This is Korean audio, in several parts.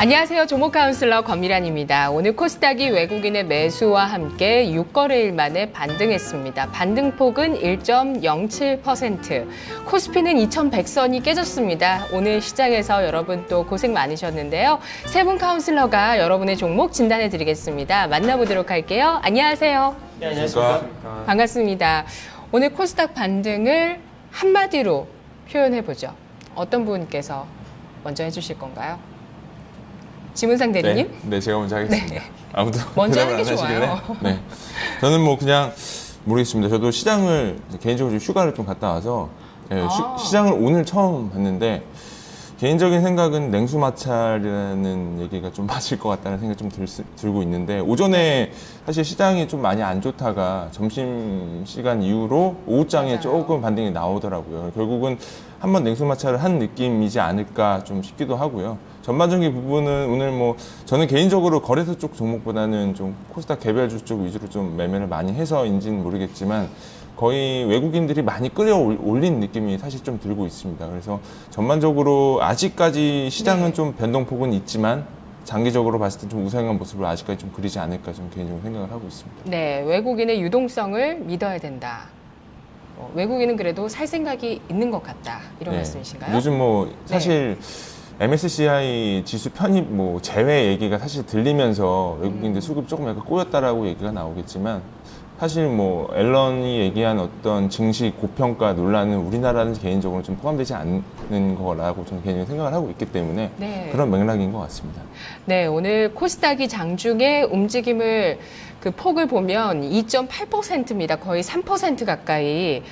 안녕하세요. 종목 카운슬러 권미란입니다. 오늘 코스닥이 외국인의 매수와 함께 6거래일 만에 반등했습니다. 반등폭은 1.07%. 코스피는 2100선이 깨졌습니다. 오늘 시장에서 여러분 또 고생 많으셨는데요. 세 분 카운슬러가 여러분의 종목 진단해 드리겠습니다. 만나보도록 할게요. 안녕하세요. 네, 안녕하십니까. 반갑습니다. 오늘 코스닥 반등을 한마디로 표현해 보죠. 어떤 분께서 먼저 해주실 건가요? 지문상 대리님? 네, 제가 먼저 하겠습니다. 네. 아무도 먼저 대답을 하는 게 안 하시길래. 좋아요. 네. 저는 뭐 그냥 모르겠습니다. 저도 시장을 개인적으로 좀 휴가를 좀 갔다 와서 시장을 오늘 처음 봤는데 개인적인 생각은 냉수 마찰이라는 얘기가 좀 맞을 것 같다는 생각이 좀 들고 있는데 오전에 사실 시장이 좀 많이 안 좋다가 점심시간 이후로 오후장에 맞아요. 조금 반등이 나오더라고요. 결국은 한번 냉수 마찰을 한 느낌이지 않을까 좀 싶기도 하고요. 전반적인 부분은 오늘 뭐 저는 개인적으로 거래소 쪽 종목보다는 좀 코스닥 개별주 쪽 위주로 좀 매매를 많이 해서인지는 모르겠지만 거의 외국인들이 많이 끌어올린 느낌이 사실 좀 들고 있습니다. 그래서 전반적으로 아직까지 시장은 좀 변동폭은 있지만 장기적으로 봤을 때 좀 우상한 모습을 아직까지 좀 그리지 않을까 좀 개인적으로 생각을 하고 있습니다. 네, 외국인의 유동성을 믿어야 된다. 외국인은 그래도 살 생각이 있는 것 같다. 이런 말씀이신가요? 요즘 뭐 사실 MSCI 지수 편입 뭐 제외 얘기가 사실 들리면서 외국인들 수급 조금 약간 꼬였다라고 얘기가 나오겠지만 사실 뭐 앨런이 얘기한 어떤 증시 고평가 논란은 우리나라는 개인적으로 좀 포함되지 않는 거라고 저는 개인적으로 생각을 하고 있기 때문에 그런 맥락인 것 같습니다. 네, 오늘 코스닥이 장중에 움직임을 그 폭을 보면 2.8%입니다. 거의 3% 가까이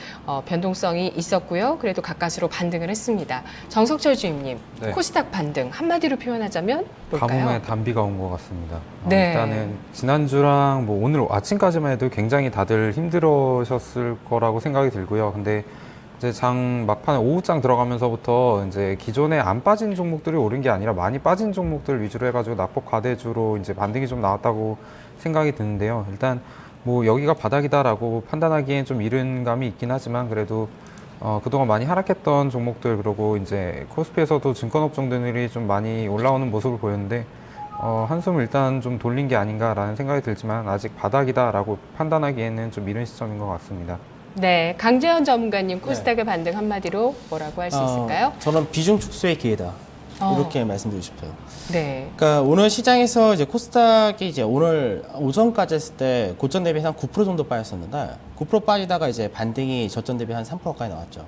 변동성이 있었고요. 그래도 가까스로 반등을 했습니다. 정석철 주임님, 네. 코스닥 반등 한마디로 표현하자면 뭘까요? 가뭄에 단비가 온 것 같습니다. 네. 일단은 지난주랑 뭐 오늘 아침까지만 해도 굉장히 다들 힘들으셨을 거라고 생각이 들고요. 근데 이제 장 막판에 오후장 들어가면서부터 이제 기존에 안 빠진 종목들이 오른 게 아니라 많이 빠진 종목들 위주로 해가지고 낙폭 과대주로 이제 반등이 좀 나왔다고 생각이 드는데요. 일단 뭐 여기가 바닥이다라고 판단하기엔 좀 이른 감이 있긴 하지만 그래도 그동안 많이 하락했던 종목들 그리고 이제 코스피에서도 증권업종들이 좀 많이 올라오는 모습을 보였는데 한숨을 일단 좀 돌린 게 아닌가라는 생각이 들지만 아직 바닥이다라고 판단하기에는 좀 이른 시점인 것 같습니다. 네, 강재현 전문가님 코스닥의 반등 한마디로 뭐라고 할 수 있을까요? 저는 비중 축소의 기회다. 이렇게 말씀드리고 싶어요. 네. 그러니까 오늘 시장에서 이제 코스닥이 이제 오늘 오전까지 했을 때 고점 대비 한 9% 정도 빠졌었는데 9% 빠지다가 이제 반등이 저점 대비 한 3%까지 나왔죠.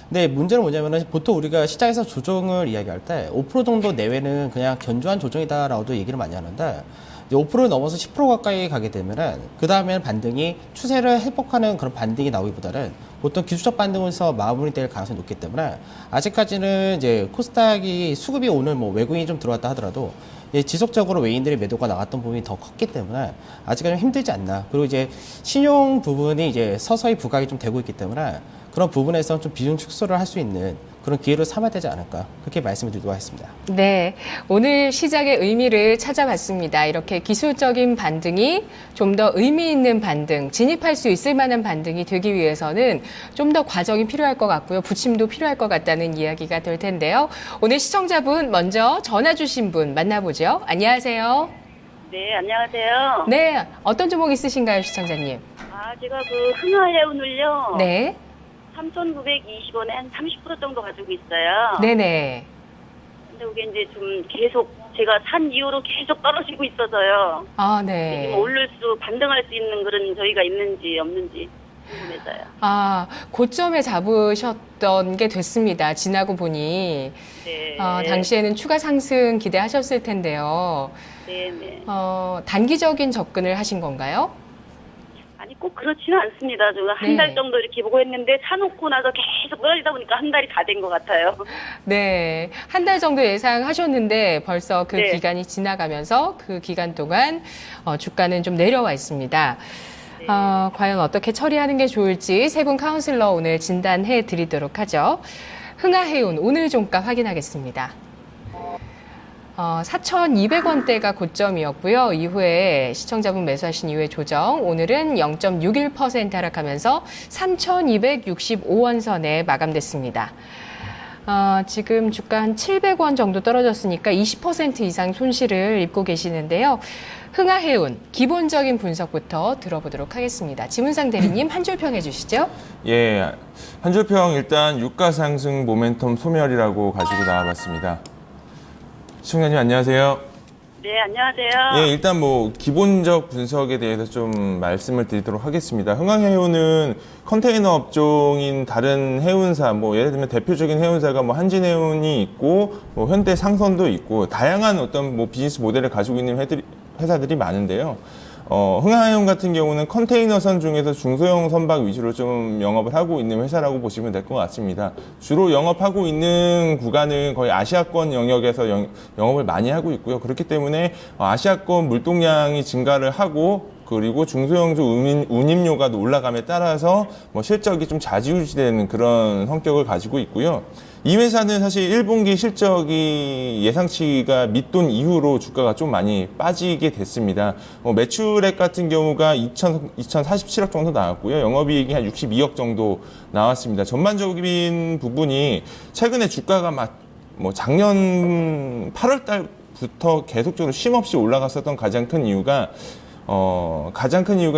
근데 문제는 뭐냐면은 보통 우리가 시장에서 조정을 이야기할 때 5% 정도 내외는 그냥 견조한 조정이다라고도 얘기를 많이 하는데 이제 5%를 넘어서 10% 가까이 가게 되면은 그 다음에는 반등이 추세를 회복하는 그런 반등이 나오기보다는 보통 기술적 반등에서 마무리될 가능성이 높기 때문에 아직까지는 이제 코스닥이 수급이 오늘 뭐 외국인이 좀 들어왔다 하더라도 지속적으로 외인들의 매도가 나왔던 부분이 더 컸기 때문에 아직까지는 힘들지 않나. 그리고 이제 신용 부분이 이제 서서히 부각이 좀 되고 있기 때문에 그런 부분에서 좀 비중 축소를 할 수 있는 그런 기회로 삼아야 되지 않을까. 그렇게 말씀을 드리도록 하겠습니다. 네, 오늘 시작의 의미를 찾아봤습니다. 이렇게 기술적인 반등이 좀 더 의미 있는 반등, 진입할 수 있을 만한 반등이 되기 위해서는 좀 더 과정이 필요할 것 같고요. 부침도 필요할 것 같다는 이야기가 될 텐데요. 오늘 시청자분 먼저 전화 주신 분 만나보죠. 안녕하세요. 네, 안녕하세요. 네, 어떤 종목 있으신가요, 시청자님? 제가 그 흥하해운을요. 네, 3,920원에 한 30% 정도 가지고 있어요. 네네. 근데 그게 이제 좀 계속 제가 산 이후로 계속 떨어지고 있어서요. 아, 네. 지금 오를 수, 반등할 수 있는 그런 저희가 있는지 없는지 궁금해서요. 아, 고점에 잡으셨던 게 됐습니다. 지나고 보니. 네. 당시에는 추가 상승 기대하셨을 텐데요. 네네. 단기적인 접근을 하신 건가요? 아니, 꼭 그렇지는 않습니다. 제가 한 달 정도 이렇게 보고 했는데 사놓고 나서 계속 떨어지다 보니까 한 달이 다 된 것 같아요. 네. 한 달 정도 예상하셨는데 벌써 그 네. 기간이 지나가면서 그 기간 동안 주가는 좀 내려와 있습니다. 과연 어떻게 처리하는 게 좋을지 세 분 카운슬러 오늘 진단해 드리도록 하죠. 흥하해운 오늘 종가 확인하겠습니다. 4,200원대가 고점이었고요. 이후에 시청자분 매수하신 이후에 조정. 오늘은 0.61% 하락하면서 3,265원 선에 마감됐습니다. 지금 주가 한 700원 정도 떨어졌으니까 20% 이상 손실을 입고 계시는데요. 흥하해운 기본적인 분석부터 들어보도록 하겠습니다. 지문상 대리님 한 줄 평해 주시죠. 예, 한 줄 평 일단 유가 상승 모멘텀 소멸이라고 가지고 나와봤습니다. 시청자님 안녕하세요. 네, 안녕하세요. 예, 일단 뭐 기본적 분석에 대해서 좀 말씀을 드리도록 하겠습니다. 흥항해운은 컨테이너 업종인 다른 해운사, 뭐 예를 들면 대표적인 해운사가 뭐 한진해운이 있고 뭐 현대상선도 있고 다양한 어떤 뭐 비즈니스 모델을 가지고 있는 회사들이 많은데요. 흥하해운 같은 경우는 컨테이너선 중에서 중소형 선박 위주로 좀 영업을 하고 있는 회사라고 보시면 될 것 같습니다. 주로 영업하고 있는 구간은 거의 아시아권 영역에서 영업을 많이 하고 있고요. 그렇기 때문에 아시아권 물동량이 증가를 하고 그리고 중소형주 운임료가 올라감에 따라서 뭐 실적이 좀 좌지우지되는 그런 성격을 가지고 있고요. 이 회사는 사실 1분기 실적이 예상치가 밑돈 이후로 주가가 좀 많이 빠지게 됐습니다. 매출액 같은 경우가 2,047억 정도 나왔고요. 영업이익이 한 62억 정도 나왔습니다. 전반적인 부분이 최근에 주가가 뭐 작년 8월 달부터 계속적으로 쉼없이 올라갔었던 가장 큰 이유가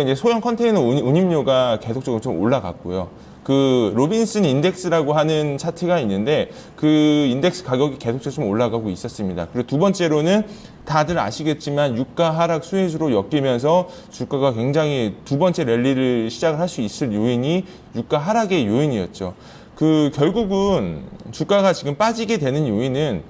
이제 소형 컨테이너 운임료가 계속적으로 좀 올라갔고요. 그 로빈슨 인덱스라고 하는 차트가 있는데 그 인덱스 가격이 계속적으로 좀 올라가고 있었습니다. 그리고 두 번째로는 다들 아시겠지만 유가 하락 수혜주로 엮이면서 주가가 굉장히 두 번째 랠리를 시작할 수 있을 요인이 유가 하락의 요인이었죠. 결국은 주가가 지금 빠지게 되는 요인은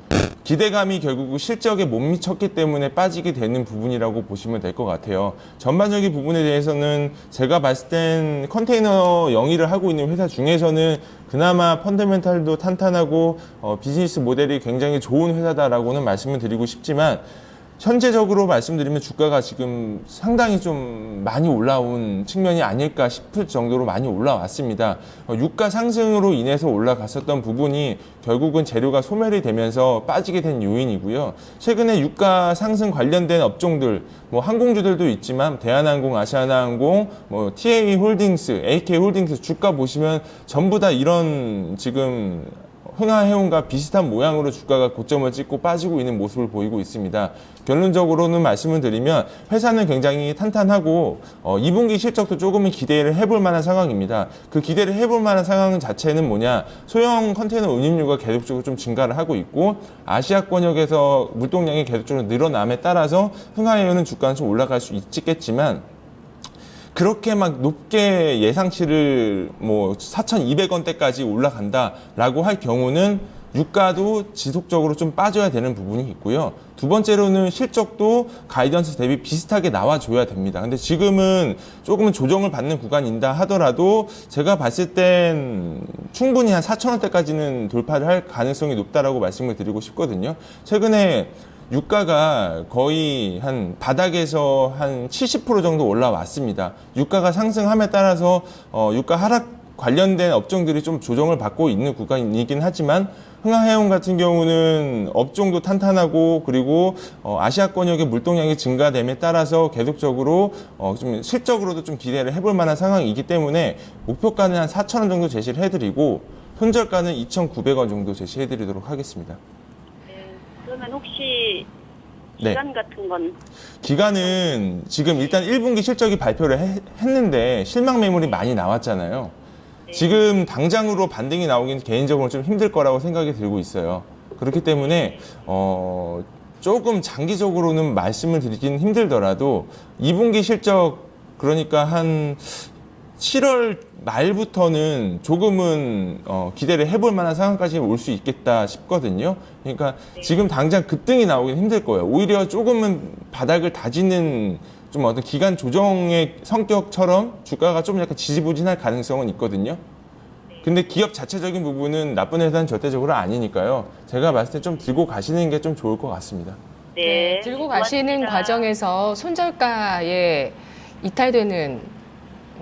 기대감이 결국 실적에 못 미쳤기 때문에 빠지게 되는 부분이라고 보시면 될 것 같아요. 전반적인 부분에 대해서는 제가 봤을 땐 컨테이너 영위를 하고 있는 회사 중에서는 그나마 펀더멘탈도 탄탄하고 비즈니스 모델이 굉장히 좋은 회사다라고는 말씀을 드리고 싶지만 현재적으로 말씀드리면 주가가 지금 상당히 좀 많이 올라온 측면이 아닐까 싶을 정도로 많이 올라왔습니다. 유가 상승으로 인해서 올라갔었던 부분이 결국은 재료가 소멸이 되면서 빠지게 된 요인이고요. 최근에 유가 상승 관련된 업종들, 뭐 항공주들도 있지만 대한항공, 아시아나항공, 뭐 TA 홀딩스, AK 홀딩스 주가 보시면 전부 다 이런 지금 흥하해운과 비슷한 모양으로 주가가 고점을 찍고 빠지고 있는 모습을 보이고 있습니다. 결론적으로는 말씀을 드리면 회사는 굉장히 탄탄하고 2분기 실적도 조금은 기대를 해볼 만한 상황입니다. 그 기대를 해볼 만한 상황 자체는 뭐냐? 소형 컨테이너 운임료가 계속적으로 좀 증가를 하고 있고 아시아권역에서 물동량이 계속적으로 늘어남에 따라서 흥하해운은 주가는 좀 올라갈 수 있겠지만 그렇게 막 높게 예상치를 뭐 4,200원대까지 올라간다라고 할 경우는 유가도 지속적으로 좀 빠져야 되는 부분이 있고요. 두 번째로는 실적도 가이던스 대비 비슷하게 나와줘야 됩니다. 근데 지금은 조금은 조정을 받는 구간인다 하더라도 제가 봤을 땐 충분히 한 4,000원대까지는 돌파를 할 가능성이 높다라고 말씀을 드리고 싶거든요. 최근에 유가가 거의 한 바닥에서 한 70% 정도 올라왔습니다. 유가가 상승함에 따라서 유가 하락 관련된 업종들이 좀 조정을 받고 있는 구간이긴 하지만 흥하해운 같은 경우는 업종도 탄탄하고 그리고 아시아권역의 물동량이 증가됨에 따라서 계속적으로 좀 실적으로도 좀 기대를 해볼 만한 상황이기 때문에 목표가는 한 4,000원 정도 제시를 해드리고 손절가는 2,900원 정도 제시해드리도록 하겠습니다. 그러면 혹시 기간 같은 건? 기간은 지금 일단 1분기 실적이 발표를 했는데 실망 매물이 많이 나왔잖아요. 지금 당장으로 반등이 나오기는 개인적으로 좀 힘들 거라고 생각이 들고 있어요. 그렇기 때문에 조금 장기적으로는 말씀을 드리긴 힘들더라도 2분기 실적 그러니까 한 7월 말부터는 조금은 기대를 해볼 만한 상황까지 올 수 있겠다 싶거든요. 그러니까 지금 당장 급등이 나오긴 힘들 거예요. 오히려 조금은 바닥을 다지는 좀 어떤 기간 조정의 성격처럼 주가가 좀 약간 지지부진할 가능성은 있거든요. 근데 기업 자체적인 부분은 나쁜 회사는 절대적으로 아니니까요. 제가 봤을 때 좀 들고 가시는 게 좀 좋을 것 같습니다. 네. 들고 가시는 고맙습니다. 과정에서 손절가에 이탈되는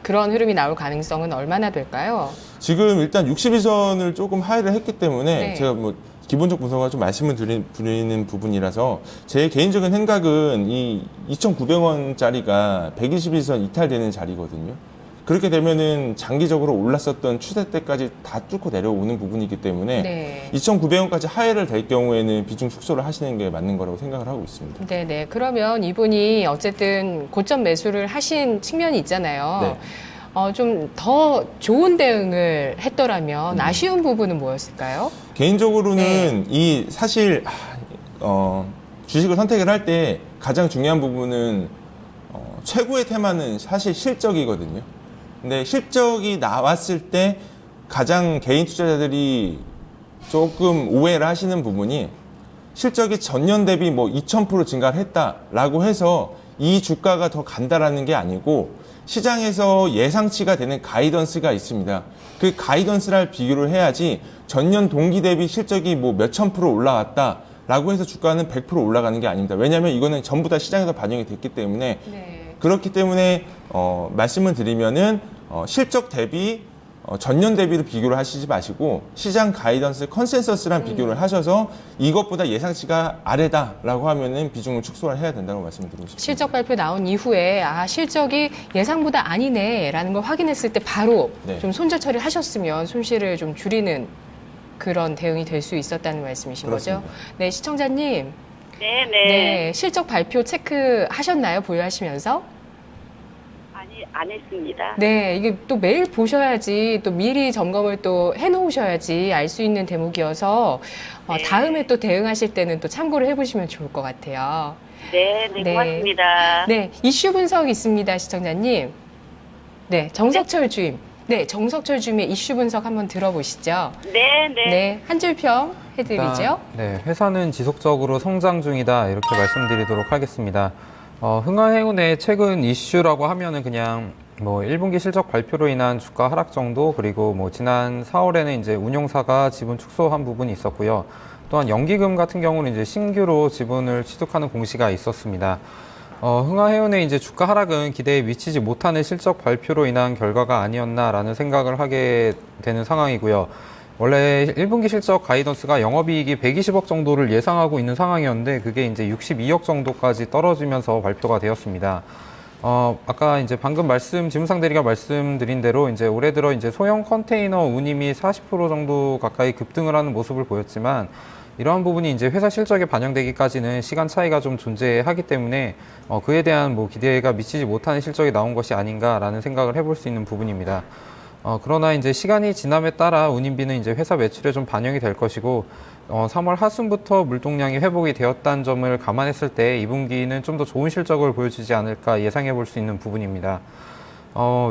그런 흐름이 나올 가능성은 얼마나 될까요? 지금 일단 61선을 조금 하회를 했기 때문에 네. 제가 뭐 기본적 분석을 좀 말씀을 드리는 부분이라서 제 개인적인 생각은 이 2,900원짜리가 121선 이탈되는 자리거든요. 그렇게 되면은 장기적으로 올랐었던 추세 때까지 다 뚫고 내려오는 부분이기 때문에 네. 2,900원까지 하회를 될 경우에는 비중 축소를 하시는 게 맞는 거라고 생각을 하고 있습니다. 네네. 그러면 이분이 어쨌든 고점 매수를 하신 측면이 있잖아요. 네. 좀 더 좋은 대응을 했더라면 아쉬운 부분은 뭐였을까요? 개인적으로는 이 사실 주식을 선택을 할 때 가장 중요한 부분은 최고의 테마는 사실 실적이거든요. 근데 실적이 나왔을 때 가장 개인 투자자들이 조금 오해를 하시는 부분이 실적이 전년 대비 뭐 2000% 증가를 했다라고 해서 이 주가가 더 간다라는 게 아니고 시장에서 예상치가 되는 가이던스가 있습니다. 그 가이던스를 비교를 해야지 전년 동기 대비 실적이 뭐 몇천 프로 올라왔다라고 해서 주가는 100% 올라가는 게 아닙니다. 왜냐하면 이거는 전부 다 시장에서 반영이 됐기 때문에 네. 그렇기 때문에 말씀을 드리면은 실적 대비 전년 대비로 비교를 하시지 마시고 시장 가이던스 컨센서스랑 비교를 하셔서 이것보다 예상치가 아래다라고 하면은 비중을 축소를 해야 된다고 말씀을 드리고 싶습니다. 실적 발표 나온 이후에 실적이 예상보다 아니네라는 걸 확인했을 때 바로 네. 좀 손절 처리를 하셨으면 손실을 좀 줄이는 그런 대응이 될 수 있었다는 말씀이신 그렇습니다. 거죠? 네, 시청자님. 네네. 네, 실적 발표 체크하셨나요? 보유하시면서? 아니, 안 했습니다. 네, 이게 또 매일 보셔야지 또 미리 점검을 또 해놓으셔야지 알 수 있는 대목이어서 네. 다음에 또 대응하실 때는 또 참고를 해보시면 좋을 것 같아요. 네, 네. 고맙습니다. 네, 이슈 분석 있습니다, 시청자님. 네, 정석철 주임. 네, 정석철 주임의 이슈 분석 한번 들어보시죠. 네, 네. 네, 한 줄 평 해드리죠. 네, 회사는 지속적으로 성장 중이다 이렇게 말씀드리도록 하겠습니다. 흥하해운의 최근 이슈라고 하면은 그냥 뭐 1분기 실적 발표로 인한 주가 하락 정도, 그리고 뭐 지난 4월에는 이제 운용사가 지분 축소한 부분이 있었고요. 또한 연기금 같은 경우는 이제 신규로 지분을 취득하는 공시가 있었습니다. 흥하해운의 이제 주가 하락은 기대에 미치지 못하는 실적 발표로 인한 결과가 아니었나라는 생각을 하게 되는 상황이고요. 원래 1분기 실적 가이던스가 영업이익이 120억 정도를 예상하고 있는 상황이었는데 그게 이제 62억 정도까지 떨어지면서 발표가 되었습니다. 아까 이제 방금 지문상 대리가 말씀드린 대로 이제 올해 들어 이제 소형 컨테이너 운임이 40% 정도 가까이 급등을 하는 모습을 보였지만 이러한 부분이 이제 회사 실적에 반영되기까지는 시간 차이가 좀 존재하기 때문에 그에 대한 뭐 기대가 미치지 못하는 실적이 나온 것이 아닌가라는 생각을 해볼 수 있는 부분입니다. 그러나 이제 시간이 지남에 따라 운임비는 이제 회사 매출에 좀 반영이 될 것이고, 3월 하순부터 물동량이 회복이 되었다는 점을 감안했을 때 2분기는 좀 더 좋은 실적을 보여주지 않을까 예상해 볼 수 있는 부분입니다.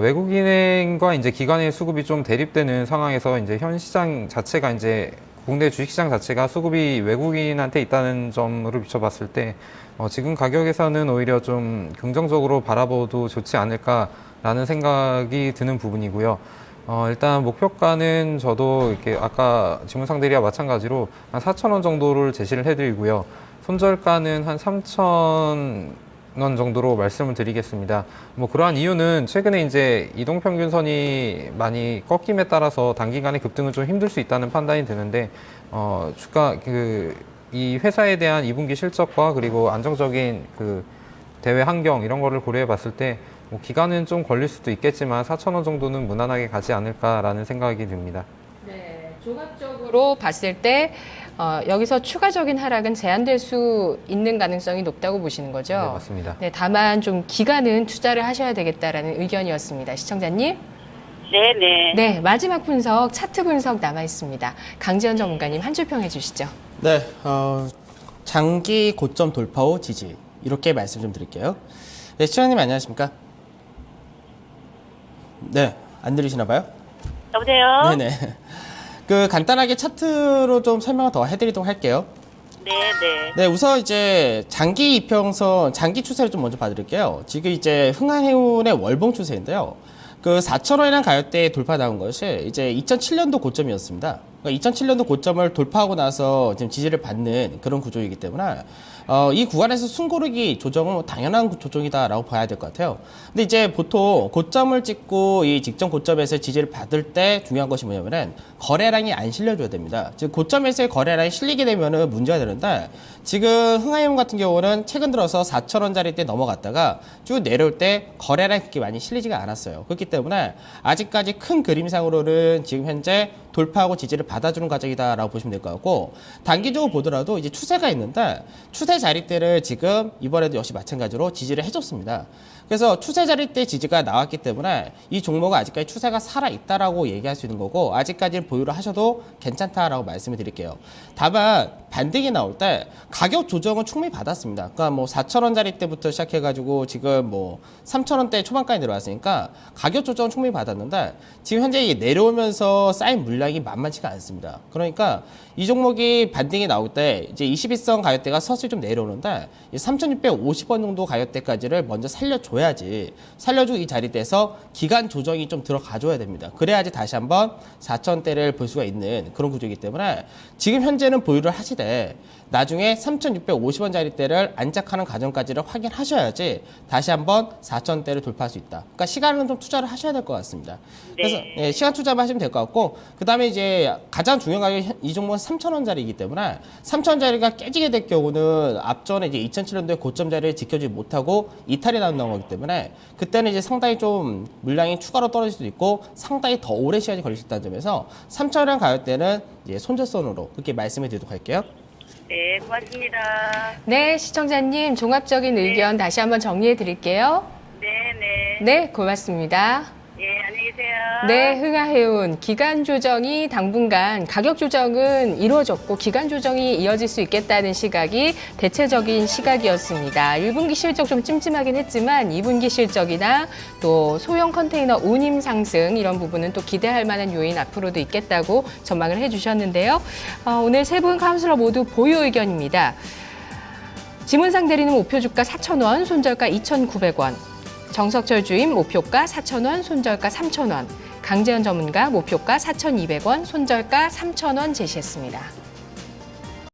외국인과 이제 기관의 수급이 좀 대립되는 상황에서 이제 현 시장 자체가 이제 국내 주식시장 자체가 수급이 외국인한테 있다는 점으로 비춰봤을 때 지금 가격에서는 오히려 좀 긍정적으로 바라봐도 좋지 않을까라는 생각이 드는 부분이고요. 일단 목표가는 저도 이렇게 아까 지문상 대리와 마찬가지로 한 4,000원 정도를 제시를 해드리고요. 손절가는 한 3,000원 정도로 말씀을 드리겠습니다. 뭐 그러한 이유는 최근에 이제 이동평균선이 많이 꺾임에 따라서 단기간에 급등은 좀 힘들 수 있다는 판단이 드는데, 이 회사에 대한 2분기 실적과 그리고 안정적인 대외 환경 이런 거를 고려해 봤을 때 뭐 기간은 좀 걸릴 수도 있겠지만 4,000원 정도는 무난하게 가지 않을까라는 생각이 듭니다. 네, 종합적으로 봤을 때 여기서 추가적인 하락은 제한될 수 있는 가능성이 높다고 보시는 거죠? 네, 맞습니다. 네, 다만 좀 기간은 투자를 하셔야 되겠다라는 의견이었습니다. 시청자님. 네네. 네, 마지막 분석, 차트 분석 남아 있습니다. 강지현 전문가님 한 줄 평 해주시죠. 네, 장기 고점 돌파 후 지지 이렇게 말씀 좀 드릴게요. 네, 시청자님 안녕하십니까? 네, 안 들리시나 봐요? 여보세요? 네네. 간단하게 차트로 좀 설명을 더 해드리도록 할게요. 네네. 네, 우선 이제 장기 이평선, 장기 추세를 좀 먼저 봐드릴게요. 지금 이제 흥하해운의 월봉 추세인데요. 4,000원이라는 가격대에 돌파 나온 것이 이제 2007년도 고점이었습니다. 그러니까 2007년도 고점을 돌파하고 나서 지금 지지를 받는 그런 구조이기 때문에 이 구간에서 숨고르기 조정은 뭐 당연한 조정이다라고 봐야 될 것 같아요. 근데 이제 보통 고점을 찍고 이 직전 고점에서 지지를 받을 때 중요한 것이 뭐냐면은 거래량이 안 실려줘야 됩니다. 즉 고점에서의 거래량이 실리게 되면은 문제가 되는데 지금 흥하이온 같은 경우는 최근 들어서 4,000원짜리 때 넘어갔다가 쭉 내려올 때 거래량이 그렇게 많이 실리지가 않았어요. 그렇기 때문에 아직까지 큰 그림상으로는 지금 현재 돌파하고 지지를 받아주는 과정이다라고 보시면 될 것 같고 단기적으로 보더라도 이제 추세가 있는데 추세 자리대를 지금 이번에도 역시 마찬가지로 지지를 해줬습니다. 그래서 추세 자리대 지지가 나왔기 때문에 이 종목은 아직까지 추세가 살아있다라고 얘기할 수 있는 거고 아직까지는 보유를 하셔도 괜찮다라고 말씀을 드릴게요. 다만 반등이 나올 때 가격 조정은 충분히 받았습니다. 그러니까 뭐 4,000원짜리 때부터 시작해가지고 지금 뭐 3,000원대 초반까지 내려왔으니까 가격 조정은 충분히 받았는데 지금 현재 내려오면서 쌓인 물량이 만만치가 않습니다. 그러니까 이 종목이 반등이 나올 때 이제 21선 가격대가 서서히 좀 내려오는데 3,650원 정도 가격대까지를 먼저 살려줘야지 살려주고 이 자리대에서 기간 조정이 좀 들어가줘야 됩니다. 그래야지 다시 한번 4,000대를 볼 수가 있는 그런 구조이기 때문에 지금 현재는 보유를 하시되 나중에 3,650원 자리대를 안착하는 과정까지를 확인하셔야지 다시 한번 4,000대를 돌파할 수 있다. 그러니까 시간은 좀 투자를 하셔야 될 것 같습니다. 그래서 예, 시간 투자만 하시면 될 것 같고 그 다음에 이제 가장 중요한 가격이 이 종목은 3,000원짜리이기 때문에 3,000원짜리가 깨지게 될 경우는 앞전에 이제 2007년도에 고점 자리를 지켜주지 못하고 이탈이 나는 거기 때문에 그때는 이제 상당히 좀 물량이 추가로 떨어질 수도 있고 상당히 더 오랜 시간이 걸릴 수 있다는 점에서 3,000원 가격대는 이제 손절선으로 그렇게 말씀을 드리도록 할게요. 네, 고맙습니다. 네, 시청자님 종합적인 의견 다시 한번 정리해 드릴게요. 네, 네. 네, 고맙습니다. 예, 안녕히 계세요. 네, 흥하해운 기간 조정이 당분간 가격 조정은 이루어졌고 기간 조정이 이어질 수 있겠다는 시각이 대체적인 시각이었습니다. 1분기 실적 좀 찜찜하긴 했지만 2분기 실적이나 또 소형 컨테이너 운임 상승 이런 부분은 또 기대할 만한 요인 앞으로도 있겠다고 전망을 해주셨는데요. 오늘 세 분 카운슬러 모두 보유 의견입니다. 지문상 대리는 목표 주가 4,000원, 손절가 2,900원. 정석철 주임 목표가 4,000원, 손절가 3,000원. 강재현 전문가 목표가 4,200원, 손절가 3,000원 제시했습니다.